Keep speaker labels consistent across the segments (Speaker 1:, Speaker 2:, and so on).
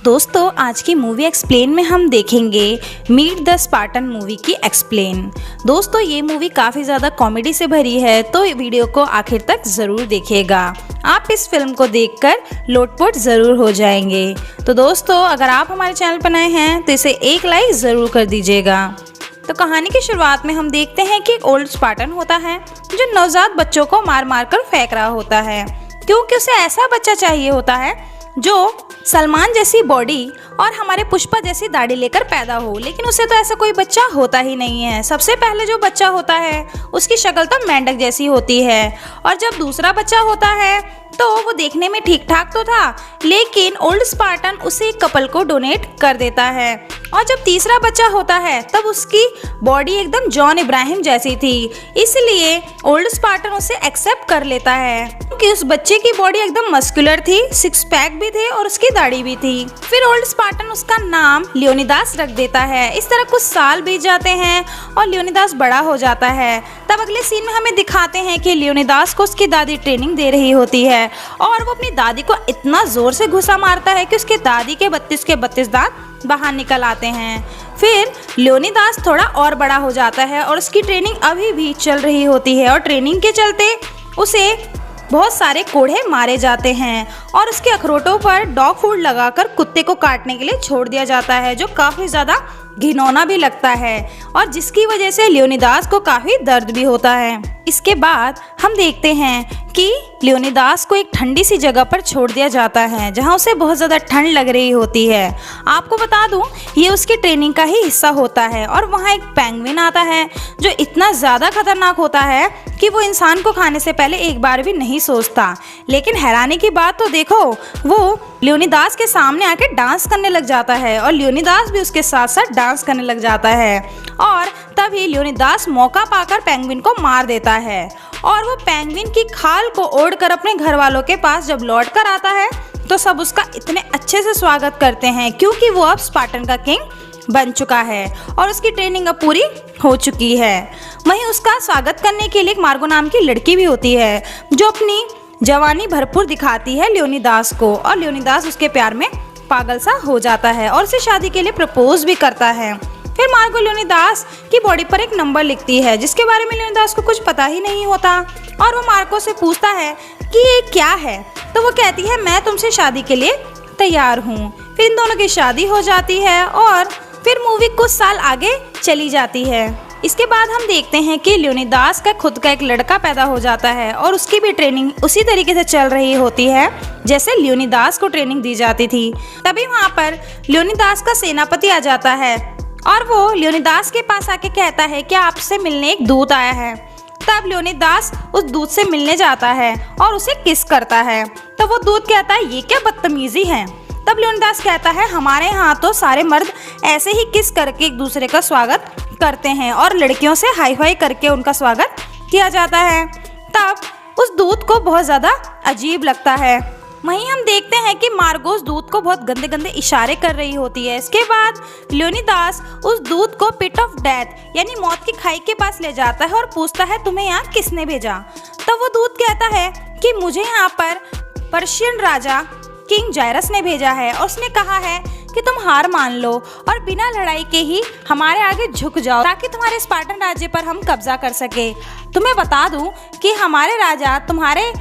Speaker 1: दोस्तों आज की मूवी एक्सप्लेन में हम देखेंगे मीट द स्पार्टन मूवी की एक्सप्लेन। दोस्तों ये मूवी काफ़ी ज़्यादा कॉमेडी से भरी है, तो वीडियो को आखिर तक ज़रूर देखिएगा। आप इस फिल्म को देखकर लोटपोट ज़रूर हो जाएंगे। तो दोस्तों अगर आप हमारे चैनल पर नए हैं तो इसे एक लाइक ज़रूर कर दीजिएगा। तो कहानी की शुरुआत में हम देखते हैं कि एक ओल्ड स्पार्टन होता है जो नवजात बच्चों को मार मार कर फेंक रहा होता है, क्योंकि उसे ऐसा बच्चा चाहिए होता है जो सलमान जैसी बॉडी और हमारे पुष्पा जैसी दाढ़ी लेकर पैदा हो। लेकिन उसे तो ऐसा कोई बच्चा होता ही नहीं है। सबसे पहले जो बच्चा होता है उसकी शक्ल तो मेंढक जैसी होती है, और जब दूसरा बच्चा होता है तो वो देखने में ठीक ठाक तो था, लेकिन ओल्ड स्पार्टन उसे एक कपल को डोनेट कर देता है। और जब तीसरा बच्चा होता है तब उसकी बॉडी एकदम जॉन इब्राहिम जैसी थी, इसलिए ओल्ड स्पार्टन उसे एक्सेप्ट कर लेता है क्योंकि उस बच्चे की बॉडी एकदम मस्कुलर थी, सिक्स पैक भी थे और उसकी दाढ़ी भी थी। फिर ओल्ड स्पार्टन उसका नाम लियोनिदास रख देता है। इस तरह कुछ साल बीत जाते हैं और लियोनिदास बड़ा हो जाता है। तब अगले सीन में हमें दिखाते हैं कि लियोनिदास को उसकी दादी ट्रेनिंग दे रही होती है और वो अपनी दादी को इतना जोर से घुसा मारता है कि उसकी दादी के 32 के 32 दांत बाहर निकल आते हैं। फिर लियोनिदास थोड़ा और बड़ा हो जाता है और उसकी ट्रेनिंग अभी भी चल रही होती है, और ट्रेनिंग के चलते उसे बहुत सारे कोढ़े मारे जाते हैं और उसके अखरोटों पर डॉग फूड लगाकर कुत्ते को काटने के लिए छोड़ दिया जाता है, जो काफ़ी ज़्यादा घिनौना भी लगता है और जिसकी वजह से लियोनिदास को काफ़ी दर्द भी होता है। इसके बाद हम देखते हैं कि लियोनिदास को एक ठंडी सी जगह पर छोड़ दिया जाता है जहां उसे बहुत ज़्यादा ठंड लग रही होती है। आपको बता दूं ये उसकी ट्रेनिंग का ही हिस्सा होता है, और वहां एक पेंगुइन आता है जो इतना ज़्यादा खतरनाक होता है कि वो इंसान को खाने से पहले एक बार भी नहीं सोचता। लेकिन हैरानी की बात तो देखो, वो लियोनिदास के सामने आके डांस करने लग जाता है और लियोनिदास भी उसके साथ साथ डांस करने लग जाता है, और तभी लियोनिदास मौका पाकर पेंगुइन को मार देता है। और वो पेंगुइन की खाल को ओढ़कर अपने घर वालों के पास जब लौट कर आता है तो सब उसका इतने अच्छे से स्वागत करते हैं, क्योंकि वो अब स्पार्टन का किंग बन चुका है और उसकी ट्रेनिंग अब पूरी हो चुकी है। वहीं उसका स्वागत करने के लिए एक मार्गो नाम की लड़की भी होती है जो अपनी जवानी भरपूर दिखाती है लियोनिदास को, और लियोनिदास उसके प्यार में पागल सा हो जाता है और उसे शादी के लिए प्रपोज भी करता है। फिर मार्गो लियोनिदास की बॉडी पर एक नंबर लिखती है जिसके बारे में लियोनिदास को कुछ पता ही नहीं होता, और वो मार्गो से पूछता है कि ये क्या है, तो वो कहती है मैं तुमसे शादी के लिए तैयार हूँ। फिर इन दोनों की शादी हो जाती है और फिर मूवी कुछ साल आगे चली जाती है। इसके बाद हम देखते हैं कि लियोनिदास का खुद का एक लड़का पैदा हो जाता है और उसकी भी ट्रेनिंग उसी तरीके से चल रही होती है जैसे लियोनिदास को ट्रेनिंग दी जाती थी। तभी वहाँ पर लियोनिदास का सेनापति आ जाता है और वो लियोनिदास के पास आके कहता है कि आपसे मिलने एक दूत आया है। तब लियोनिदास उस दूत से मिलने जाता है और उसे किस करता है, तो वो दूत कहता है ये क्या बदतमीजी है। तब लियोनिदास कहता है हमारे यहाँ तो सारे मर्द ऐसे ही किस करके एक दूसरे का स्वागत करते हैं और लड़कियों से हाई फाई करके उनका स्वागत किया जाता है। तब उस दूत को बहुत ज़्यादा अजीब लगता है। वहीं हम देखते हैं कि मार्गो उस दूत को बहुत गंदे गंदे इशारे कर रही होती है। इसके बाद लियोनिदास उस दूत को पिट ऑफ डेथ यानी मौत की खाई के पास ले जाता है और पूछता है तुम्हें यहाँ किसने भेजा। तो वो दूत कहता है कि मुझे यहाँ पर पर्शियन राजा किंग जायरस ने भेजा है, और उसने कहा है कि तुम हार मान लो और बिना लड़ाई के ही हमारे आगे झुक जाओ ताकि तुम्हारे स्पार्टन राज्य पर हम कब्जा कर सके। तुम्हें बता दूं कि हमारे राजा तुम्हारे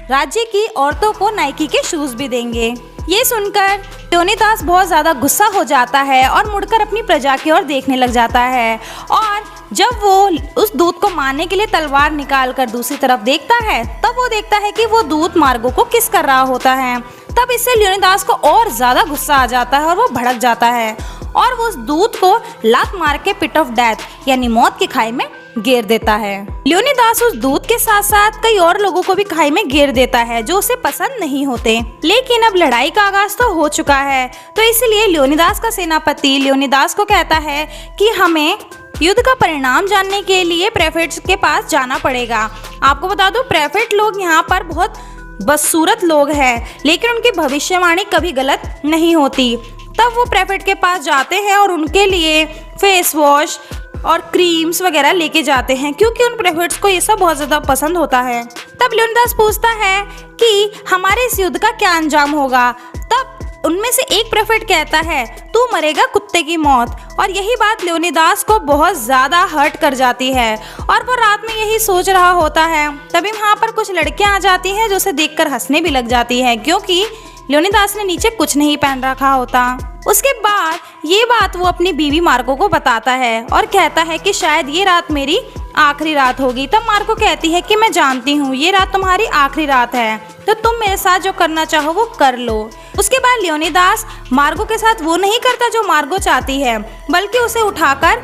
Speaker 1: राज्य की औरतों को नाइकी के शूज भी देंगे। ये सुनकर लियोनिदास बहुत ज़्यादा गुस्सा हो जाता है और मुड़कर अपनी प्रजा की ओर देखने लग जाता है, और जब वो उस दूत को मारने के लिए तलवार निकाल कर दूसरी तरफ देखता है तब वो देखता है कि वो दूत मार्गो को किस कर रहा होता है। तब इससे लियोनिदास को और ज़्यादा गुस्सा आ जाता है और वो भड़क जाता है और वो उस दूत को लात मार के पिट ऑफ डेथ यानी मौत की खाई में गिर देता है। लियोनिदास उस दूत के साथ साथ कई और लोगों को भी खाई में गिर देता है जो उसे पसंद नहीं होते। लेकिन अब लड़ाई का आगाज तो हो चुका है, तो इसलिए लियोनिदास का सेनापति लियोनिदास को कहता है कि हमें युद्ध का परिणाम जानने के लिए प्रेफेट्स के पास जाना पड़ेगा। आपको बता दूं प्रेफेट लोग यहाँ पर बहुत बदसूरत लोग हैं, लेकिन उनकी भविष्यवाणी कभी गलत नहीं होती। तब वो प्रेफेट के पास जाते हैं और उनके लिए फेस वॉश और क्रीम्स वगैरह लेके जाते हैं, क्योंकि उन प्रेफेट्स को ये सब बहुत ज़्यादा पसंद होता है। तब लियोनिदास पूछता है कि हमारे इस युद्ध का क्या अंजाम होगा। तब उनमें से एक प्रेफेक्ट कहता है तू मरेगा कुत्ते की मौत, और यही बात लेओनिदास को बहुत ज़्यादा हर्ट कर जाती है और वो रात में यही सोच रहा होता है। तभी वहाँ पर कुछ लड़कियाँ आ जाती हैं जो उसे देखकर हंसने भी लग जाती है, क्योंकि लेओनिदास ने नीचे कुछ नहीं पहन रखा होता। उसके बाद ये बात वो अपनी बीवी मार्गो को बताता है और कहता है कि शायद ये रात मेरी आखिरी रात होगी। तब मार्गो कहती है कि मैं जानती हूँ ये रात तुम्हारी आखिरी रात है, तो तुम मेरे साथ जो करना चाहो वो कर लो। उसके बाद लेओनिदास मार्गो के साथ वो नहीं करता जो मार्गो चाहती है, बल्कि उसे उठाकर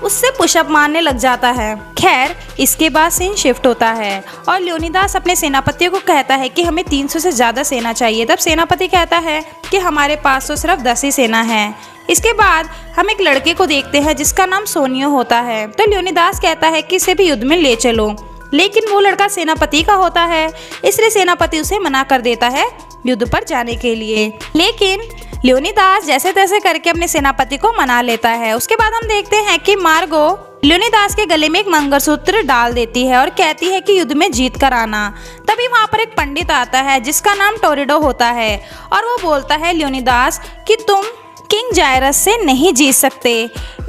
Speaker 1: उससे पुशअप मारने लग जाता है। खैर, इसके बाद सीन शिफ्ट होता है और लेओनिदास अपने सेनापतियों को कहता है कि हमें 300 से ज़्यादा सेना चाहिए। तब सेनापति कहता है कि हमारे पास तो सिर्फ 10 ही सेना है। इसके बाद हम एक लड़के को देखते हैं जिसका नाम सोनियो होता है। तो लेओनिदास कहता है कि इसे भी युद्ध में ले चलो, लेकिन वो लड़का सेनापति का होता है, इसलिए सेनापति उसे मना कर देता है युद्ध पर जाने के लिए। लेकिन लेओनिदास जैसे तैसे करके अपने सेनापति को मना लेता है। उसके बाद हम देखते हैं कि मार्गो लेओनिदास के गले में एक मंगलसूत्र डाल देती है और कहती है कि युद्ध में जीत कर आना। तभी वहाँ पर एक पंडित आता है जिसका नाम टोरिडो होता है और वो बोलता है लेओनिदास कि तुम किंग जायरस से नहीं जीत सकते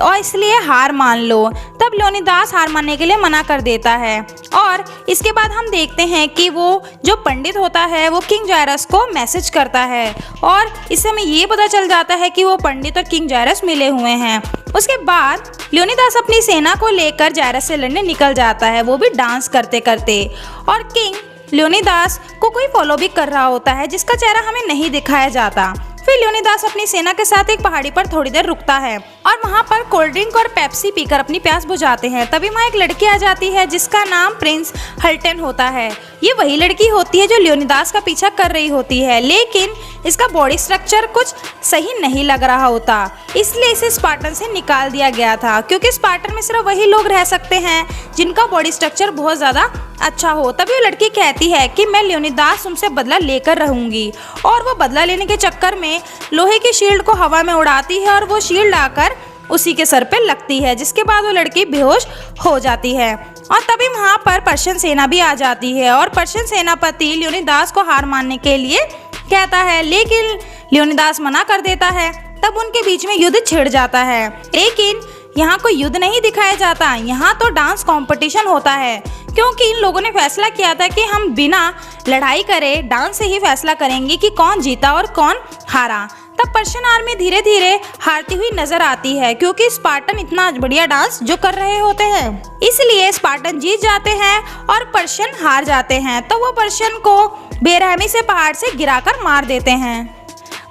Speaker 1: और इसलिए हार मान लो। तब लेओनिदास हार मानने के लिए मना कर देता है और इसके बाद हम देखते हैं कि वो जो पंडित होता है वो किंग जायरस को मैसेज करता है और इससे हमें ये पता चल जाता है कि वो पंडित और किंग जायरस मिले हुए हैं। उसके बाद लेओनिदास अपनी सेना को लेकर जायरस से लड़ने निकल जाता है, वो भी डांस करते करते, और किंग लेओनिदास को कोई फॉलो भी कर रहा होता है जिसका चेहरा हमें नहीं दिखाया जाता। फिर लेओनिदास अपनी सेना के साथ एक पहाड़ी पर थोड़ी देर रुकता है और वहाँ पर कोल्ड ड्रिंक और पेप्सी पीकर अपनी प्यास बुझाते हैं। तभी वहाँ एक लड़की आ जाती है जिसका नाम प्रिंस हल्टन होता है। ये वही लड़की होती है जो लेओनिदास का पीछा कर रही होती है, लेकिन इसका बॉडी स्ट्रक्चर कुछ सही नहीं लग रहा होता, इसलिए इसे स्पार्टन से निकाल दिया गया था, क्योंकि स्पार्टन में सिर्फ वही लोग रह सकते हैं जिनका बॉडी स्ट्रक्चर बहुत ज़्यादा अच्छा हो। तभी वो लड़की कहती है कि मैं लेओनिदास तुमसे बदला लेकर रहूंगी, और वो बदला लेने के चक्कर में लोहे की शील्ड को हवा में उड़ाती है और वो शील्ड आकर उसी के सर पे लगती है, जिसके बाद वो लड़की बेहोश हो जाती है। और तभी वहाँ पर पर्शियन सेना भी आ जाती है और पर्शियन सेनापति लेओनिदास को हार मानने के लिए कहता है, लेकिन लेओनिदास मना कर देता है। तब उनके बीच में युद्ध छिड़ जाता है, लेकिन यहाँ कोई युद्ध नहीं दिखाया जाता, यहाँ तो डांस कंपटीशन होता है, क्योंकि इन लोगों ने फैसला किया था कि हम बिना लड़ाई करे डांस से ही फैसला करेंगे कि कौन जीता और कौन हारा। तब पर्शियन आर्मी धीरे धीरे हारती हुई नजर आती है, क्योंकि स्पार्टन इतना बढ़िया डांस जो कर रहे होते हैं, इसलिए स्पार्टन जीत जाते हैं और पर्शियन हार जाते हैं। तो वो पर्शियन को बेरहमी से पहाड़ से गिराकर मार देते हैं।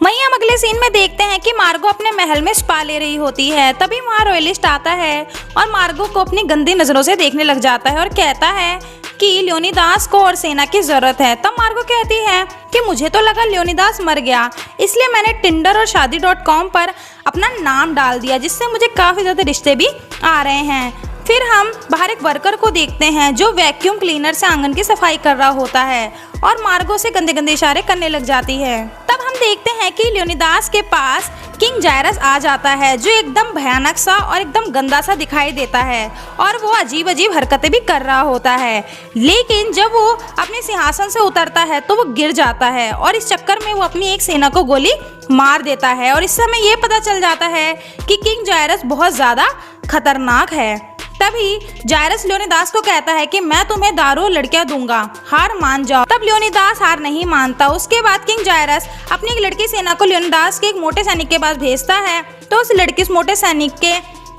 Speaker 1: वहीं हम अगले सीन में देखते हैं कि मार्गो अपने महल में स्पा ले रही होती है। तभी वहाँ रॉयलिस्ट आता है और मार्गो को अपनी गंदी नज़रों से देखने लग जाता है और कहता है कि लेओनिदास को और सेना की ज़रूरत है। तब मार्गो कहती है कि मुझे तो लगा लेओनिदास मर गया, इसलिए मैंने टिंडर और शादी.com पर अपना नाम डाल दिया, जिससे मुझे काफ़ी ज़्यादा रिश्ते भी आ रहे हैं। फिर हम बाहर एक वर्कर को देखते हैं जो वैक्यूम क्लीनर से आंगन की सफाई कर रहा होता है और मार्गो से गंदे गंदे इशारे करने लग जाती है। तब हम देखते हैं कि लेओनिदास के पास किंग जायरस आ जाता है, जो एकदम भयानक सा और एकदम गंदा सा दिखाई देता है और वो अजीब अजीब हरकतें भी कर रहा होता है। लेकिन जब वो अपने सिंहासन से उतरता है तो वो गिर जाता है और इस चक्कर में वो अपनी एक सेना को गोली मार देता है और इससे हमें ये पता चल जाता है कि किंग जायरस बहुत ज़्यादा खतरनाक है। तभी जायरस लेओनिदास को कहता है कि मैं तुम्हें दारू और लड़कियां दूंगा, हार मान जाओ। तब लेओनिदास हार नहीं मानता। उसके बाद किंग जायरस अपनी एक लड़की सेना को लेओनिदास के एक मोटे सैनिक के पास भेजता है, तो उस लड़की उस मोटे सैनिक के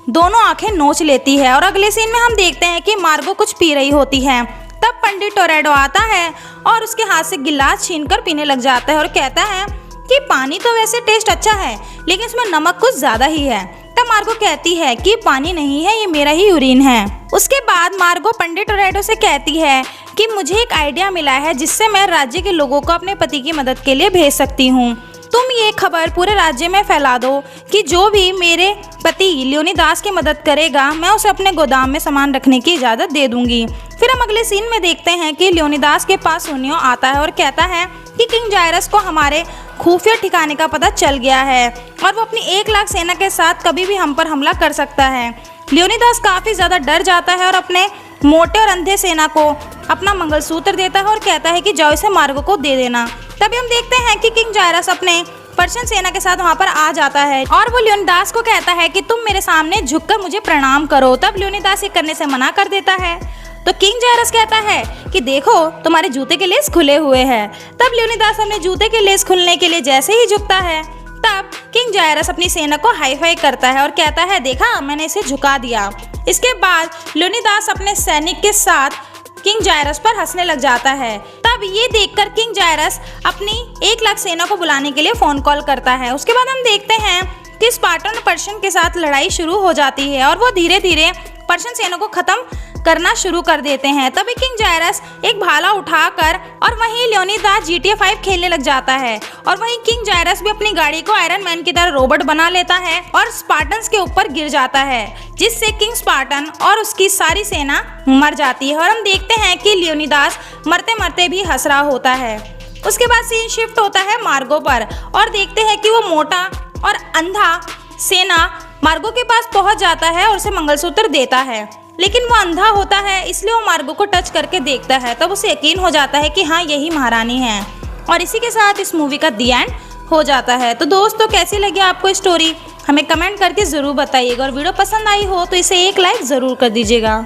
Speaker 1: दोनों आंखें नोच लेती है। और अगले सीन में हम देखते हैं कि मार्गो कुछ पी रही होती है। तब पंडित टोरेडो आता है और उसके हाथ से गिलास छीनकर पीने लग जाता है और कहता है कि पानी तो वैसे टेस्ट अच्छा है, लेकिन इसमें नमक कुछ ज़्यादा ही है। तब मार्गो कहती है कि पानी नहीं है, ये मेरा ही यूरिन है। उसके बाद मार्गो पंडित टोरेडो से कहती है कि मुझे एक आइडिया मिला है जिससे मैं राज्य के लोगों को अपने पति की मदद के लिए भेज सकती हूँ। तुम ये खबर पूरे राज्य में फैला दो कि जो भी मेरे पति लेओनिदास की मदद करेगा मैं उसे अपने गोदाम में सामान रखने की इजाज़त दे दूंगी। फिर हम अगले सीन में देखते हैं कि लेओनिदास के पास सोनियो आता है और कहता है कि किंग जायरस को हमारे खुफिया ठिकाने का पता चल गया है और वो अपनी 1 लाख सेना के साथ कभी भी हम पर हमला कर सकता है। लेओनिदास काफ़ी ज़्यादा डर जाता है और अपने मोटे और अंधे सेना को अपना मंगलसूत्र देता है और कहता है कि जाओ इसे मार्गो को दे देना। तभी हम देखते हैं कि किंग जायरस अपने पर्शियन सेना के साथ वहाँ पर आ जाता है और वो लियोनिदास को कहता है कि तुम मेरे सामने झुककर मुझे प्रणाम करो। तब लियोनिदास ये करने से मना कर देता है। तो किंग जायरस कहता है कि देखो तुम्हारे जूते के लेस खुले हुए हैं। तब लियोनिदास अपने जूते के लेस खुलने के लिए जैसे ही झुकता है, तब किंग जायरस अपनी सेना को हाई फाई करता है और कहता है देखा मैंने इसे झुका दिया। इसके बाद लियोनिदास अपने सैनिक के साथ किंग जायरस पर हंसने लग जाता है। तब ये देखकर किंग जायरस अपनी 1 लाख सेना को बुलाने के लिए फोन कॉल करता है। उसके बाद हम देखते हैं कि स्पार्टन और पर्शियन के साथ लड़ाई शुरू हो जाती है और वो धीरे धीरे पर्शियन सेना को खत्म करना शुरू कर देते हैं। तभी किंग जायरस एक भाला उठाकर और वहीं लियोनिदास GTA 5 खेलने लग जाता है और वहीं किंग जायरस भी अपनी गाड़ी को आयरन मैन की तरह रोबोट बना लेता है और स्पार्टन्स के ऊपर गिर जाता है, जिससे किंग स्पार्टन और उसकी सारी सेना मर जाती है। और हम देखते हैं कि लियोनिदास मरते मरते भी हंस रहा होता है। उसके बाद सीन शिफ्ट होता है मार्गो पर और देखते हैं कि वो मोटा और अंधा सेना मार्गो के पास पहुंच जाता है और उसे मंगलसूत्र देता है, लेकिन वो अंधा होता है इसलिए वो मार्गो को टच करके देखता है। तब उसे यकीन हो जाता है कि हाँ यही महारानी है। और इसी के साथ इस मूवी का दी एंड हो जाता है। तो दोस्तों कैसी लगी आपको स्टोरी, हमें कमेंट करके ज़रूर बताइएगा और वीडियो पसंद आई हो तो इसे एक लाइक ज़रूर कर दीजिएगा।